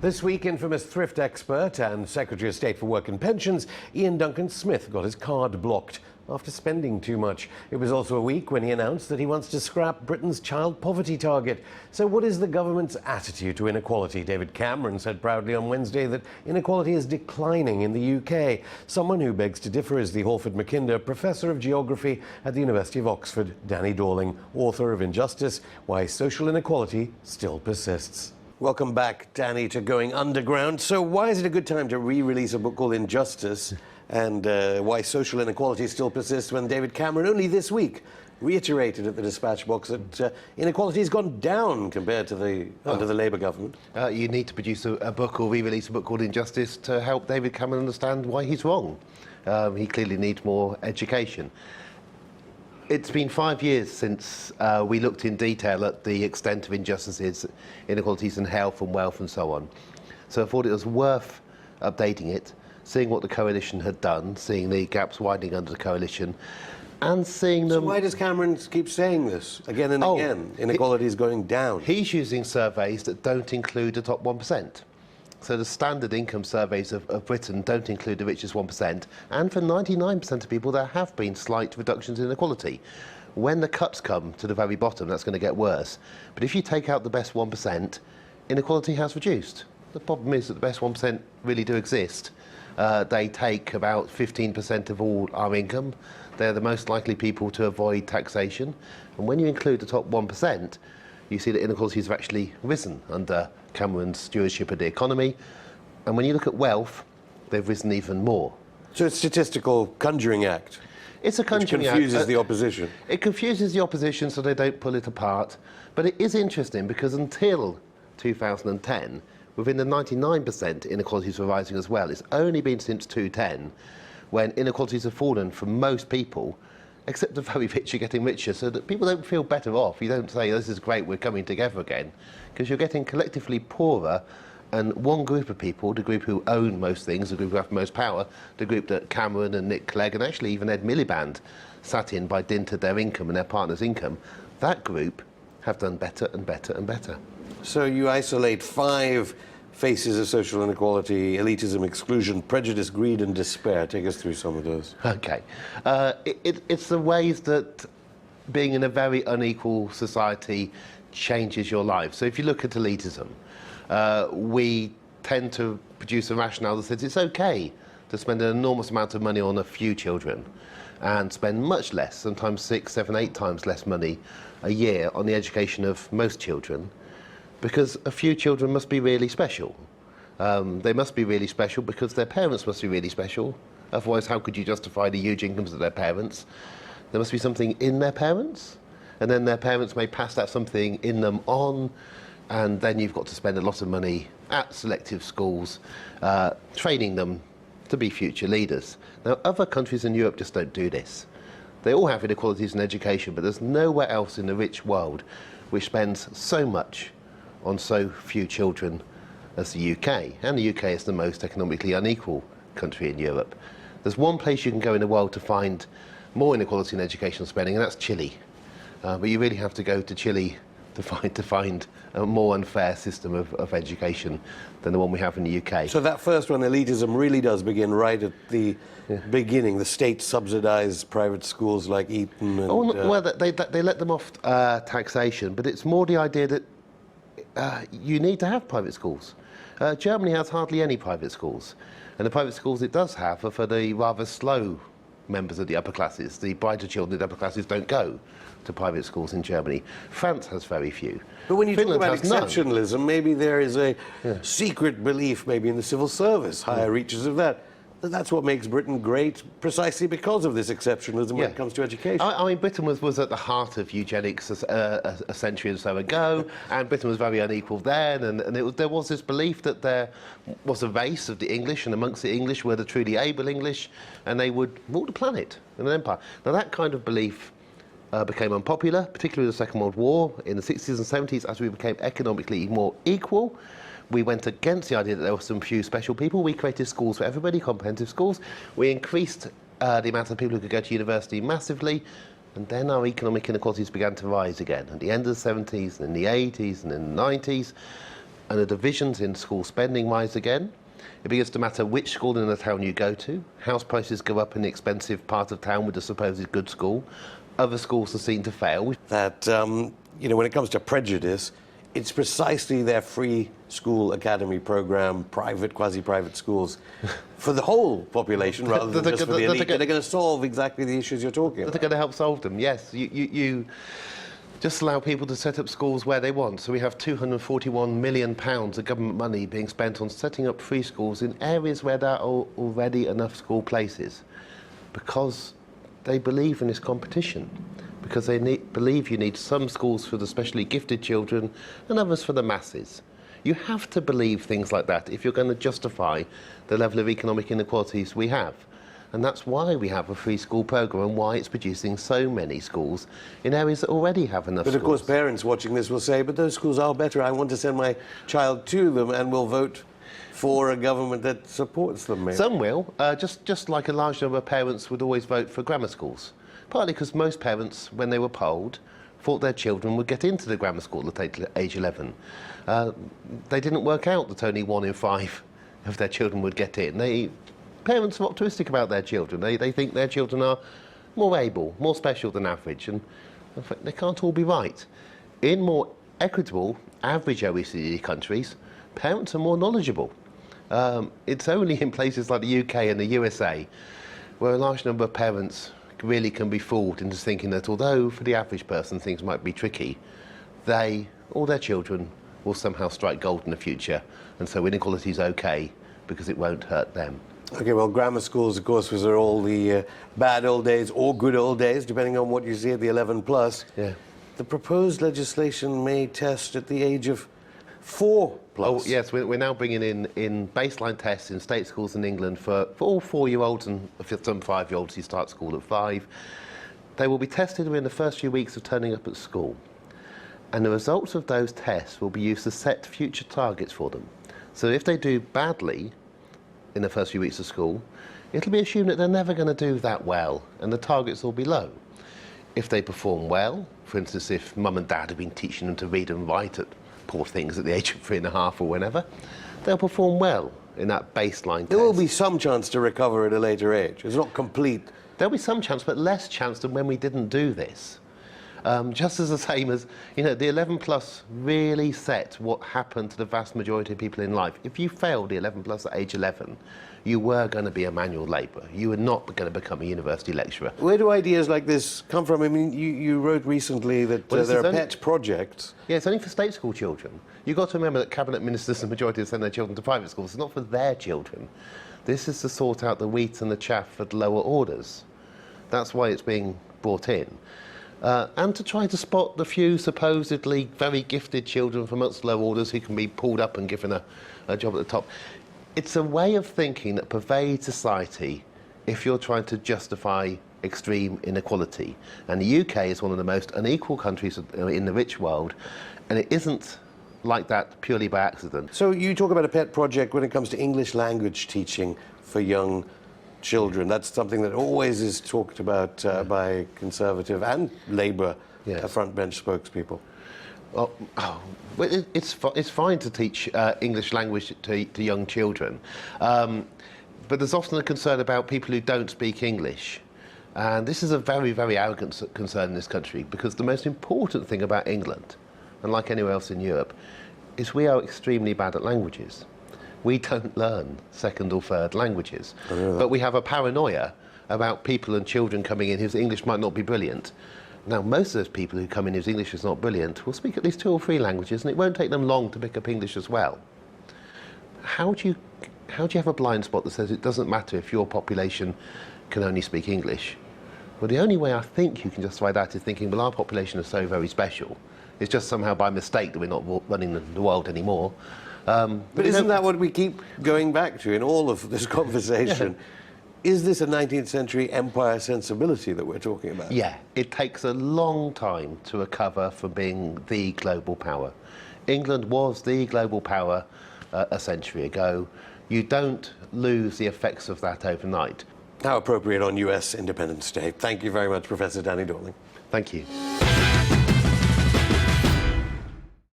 This week, infamous thrift expert and Secretary of State for Work and Pensions, Ian Duncan Smith, got his card blocked after spending too much. It was also a week when he announced that he wants to scrap Britain's child poverty target. So what is the government's attitude to inequality? David Cameron said proudly on Wednesday that inequality is declining in the UK. Someone who begs to differ is the Halford Mackinder Professor of Geography at the University of Oxford, Danny Dorling, author of Injustice: Why Social Inequality Still Persists. Welcome back, Danny, to Going Underground. So why is it a good time to re-release a book called Injustice and Why Social Inequality Still Persists when David Cameron only this week reiterated at the dispatch box that inequality has gone down compared to under the Labour government? You need to produce a book or re-release a book called Injustice to help David Cameron understand why he's wrong. He clearly needs more education. It's been 5 years since we looked in detail at the extent of injustices, inequalities in health and wealth and so on. So I thought it was worth updating it, seeing what the coalition had done, seeing the gaps widening under the coalition, and seeing them... So why does Cameron keep saying this again and again? Inequality is going down. He's using surveys that don't include the top 1%. So the standard income surveys of Britain don't include the richest 1%, and for 99% of people there have been slight reductions in inequality. When the cuts come to the very bottom, that's going to get worse. But if you take out the best 1%, inequality has reduced. The problem is that the best 1% really do exist. They take about 15% of all our income. They're the most likely people to avoid taxation. And when you include the top 1%, you see that inequalities have actually risen under Cameron's stewardship of the economy. And when you look at wealth, they've risen even more. So it's a statistical conjuring act. It's a conjuring act. It confuses the opposition. It confuses the opposition so they don't pull it apart. But it is interesting because until 2010, within the 99%, inequalities were rising as well. It's only been since 2010 when inequalities have fallen for most people, except the very rich are getting richer, so that people don't feel better off. You don't say, this is great, we're coming together again, because you're getting collectively poorer, and one group of people, the group who own most things, the group who have most power, the group that Cameron and Nick Clegg and actually even Ed Miliband sat in by dint of their income and their partner's income, that group have done better and better and better. So you isolate 5 faces of social inequality: elitism, exclusion, prejudice, greed and despair. Take us through some of those. Okay. It's the ways that being in a very unequal society changes your life. So if you look at elitism, we tend to produce a rationale that says it's okay to spend an enormous amount of money on a few children and spend much less, sometimes 6, 7, 8 times less money a year on the education of most children, because a few children must be really special. They must be really special because their parents must be really special. Otherwise, how could you justify the huge incomes of their parents? There must be something in their parents, and then their parents may pass that something in them on, and then you've got to spend a lot of money at selective schools, training them to be future leaders. Now, other countries in Europe just don't do this. They all have inequalities in education, but there's nowhere else in the rich world which spends so much on so few children as the UK. And the UK is the most economically unequal country in Europe. There's one place you can go in the world to find more inequality in educational spending, and that's Chile. But you really have to go to Chile to find a more unfair system of education than the one we have in the UK. So that first one, elitism, really does begin right at the beginning. The state subsidised private schools like Eton and... Well, they let them off taxation, but it's more the idea that you need to have private schools. Germany has hardly any private schools, and the private schools it does have are for the rather slow members of the upper classes. The brighter children of the upper classes don't go to private schools in Germany. France has very few. But when you Finland talk about exceptionalism, none. Maybe there is a secret belief, maybe in the civil service, higher reaches of that. That's what makes Britain great, precisely because of this exceptionalism when it comes to education. I mean, Britain was at the heart of eugenics a century or so ago, and Britain was very unequal then, and there was this belief that there was a race of the English, and amongst the English were the truly able English, and they would rule the planet in an empire. Now, that kind of belief became unpopular, particularly in the Second World War, in the 60s and 70s, as we became economically more equal. We went against the idea that there were some few special people. We created schools for everybody, comprehensive schools. We increased the amount of people who could go to university massively, and then our economic inequalities began to rise again at the end of the 70s and in the 80s and in the 90s. and the divisions in school spending rise again. It begins to matter which school in the town you go to. House prices go up in the expensive part of town with the supposed good school. Other schools are seen to fail. That, when it comes to prejudice, it's precisely their free school academy program, private, quasi-private schools, for the whole population rather than just for the elite, that are going to solve exactly the issues you're talking about. They're going to help solve them, yes. You just allow people to set up schools where they want. So we have £241 million of government money being spent on setting up free schools in areas where there are already enough school places, because they believe in this competition, because they believe you need some schools for the specially gifted children and others for the masses. You have to believe things like that if you're going to justify the level of economic inequalities we have. And that's why we have a free school programme and why it's producing so many schools in areas that already have enough schools. But of course, parents watching this will say, but those schools are better. I want to send my child to them, and will vote for a government that supports them. Maybe. Some will, just like a large number of parents would always vote for grammar schools. Partly because most parents, when they were polled, thought their children would get into the grammar school at age 11. They didn't work out that only 1 in 5 of their children would get in. Parents are optimistic about their children. They think their children are more able, more special than average, and in fact, they can't all be right. In more equitable, average OECD countries, parents are more knowledgeable. It's only in places like the UK and the USA where a large number of parents really can be fooled into thinking that although for the average person things might be tricky, all their children will somehow strike gold in the future, and so inequality is okay because it won't hurt them. Okay, well, grammar schools, of course, are all the bad old days or good old days, depending on what you see at the 11 plus. Yeah. The proposed legislation may test at the age of 4 plus. Oh, yes, we're now bringing in baseline tests in state schools in England for all 4-year-olds and for some 5-year-olds who start school at 5. They will be tested within the first few weeks of turning up at school. And the results of those tests will be used to set future targets for them. So if they do badly in the first few weeks of school, it'll be assumed that they're never going to do that well, and the targets will be low. If they perform well, for instance, if mum and dad have been teaching them to read and write at poor things at the age of 3.5 or whenever, they'll perform well in that baseline test. There will be some chance to recover at a later age. It's not complete. There'll be some chance, but less chance than when we didn't do this. Just as the same as, the 11 plus really set what happened to the vast majority of people in life. If you failed the 11 plus at age 11, you were going to be a manual labourer. You were not going to become a university lecturer. Where do ideas like this come from? I mean, you wrote recently that there are pet projects. Yeah, it's only for state school children. You've got to remember that cabinet ministers, the majority, send their children to private schools. It's not for their children. This is to sort out the wheat and the chaff at lower orders. That's why it's being brought in. And to try to spot the few supposedly very gifted children from amongst low orders who can be pulled up and given a job at the top. It's a way of thinking that pervades society if you're trying to justify extreme inequality. And the UK is one of the most unequal countries in the rich world, and it isn't like that purely by accident. So you talk about a pet project when it comes to English language teaching for young children. That's something that always is talked about by Conservative and Labour frontbench spokespeople. It's fine to teach English language to young children, but there's often a concern about people who don't speak English. And this is a very, very arrogant concern in this country, because the most important thing about England, unlike anywhere else in Europe, is we are extremely bad at languages. We don't learn second or third languages. But we have a paranoia about people and children coming in whose English might not be brilliant. Now, most of those people who come in whose English is not brilliant will speak at least 2 or 3 languages, and it won't take them long to pick up English as well. How do you have a blind spot that says it doesn't matter if your population can only speak English? Well, the only way I think you can justify that is thinking, well, our population is so very special. It's just somehow by mistake that we're not running the world anymore. But isn't that what we keep going back to in all of this conversation? Is this a 19th century empire sensibility that we're talking about? Yeah, it takes a long time to recover from being the global power. England was the global power a century ago. You don't lose the effects of that overnight. How appropriate on US Independence Day. Thank you very much, Professor Danny Dorling. Thank you.